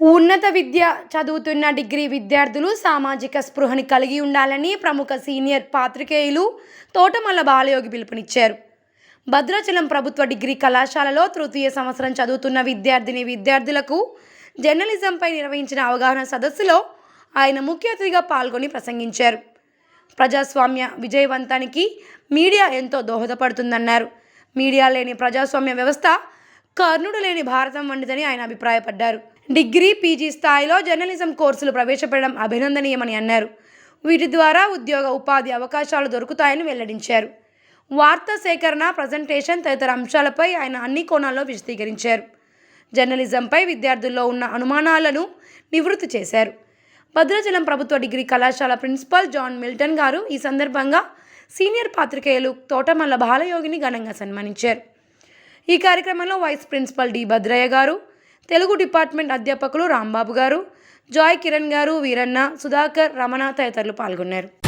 ఉన్నత విద్య చదువుతున్న డిగ్రీ విద్యార్థులు సామాజిక స్పృహని కలిగి ఉండాలని ప్రముఖ సీనియర్ పాత్రికేయులు తోటమల్ల బాలయోగి పిలుపునిచ్చారు. భద్రాచలం ప్రభుత్వ డిగ్రీ కళాశాలలో తృతీయ సంవత్సరం చదువుతున్న విద్యార్థులకు జర్నలిజంపై నిర్వహించిన అవగాహన సదస్సులో ఆయన ముఖ్య అతిథిగా పాల్గొని ప్రసంగించారు. ప్రజాస్వామ్య విజయవంతానికి మీడియా ఎంతో దోహదపడుతుందన్నారు. మీడియా లేని ప్రజాస్వామ్య వ్యవస్థ కర్ణుడు లేని భారతం వంటిదని ఆయన అభిప్రాయపడ్డారు. డిగ్రీ, పీజీ స్థాయిలో జర్నలిజం కోర్సులు ప్రవేశపెట్టడం అభినందనీయమని అన్నారు. వీటి ద్వారా ఉద్యోగ ఉపాధి అవకాశాలు దొరుకుతాయని వెల్లడించారు. వార్తా సేకరణ, ప్రజెంటేషన్ తదితర అంశాలపై ఆయన అన్ని కోణాల్లో విశదీకరించారు. జర్నలిజంపై విద్యార్థుల్లో ఉన్న అనుమానాలను నివృత్తి చేశారు. భద్రాచలం ప్రభుత్వ డిగ్రీ కళాశాల ప్రిన్సిపల్ జాన్ మిల్టన్ గారు ఈ సందర్భంగా సీనియర్ పాత్రికేయులు తోటమల్ల బాలయోగిని ఘనంగా సన్మానించారు. ఈ కార్యక్రమంలో వైస్ ప్రిన్సిపల్ డి భద్రయ్య గారు, తెలుగు డిపార్ట్మెంట్ అధ్యాపకులు రాంబాబు గారు, జాయ్ కిరణ్ గారు, వీరన్న, సుధాకర్, రమణ తదితరులు పాల్గొన్నారు.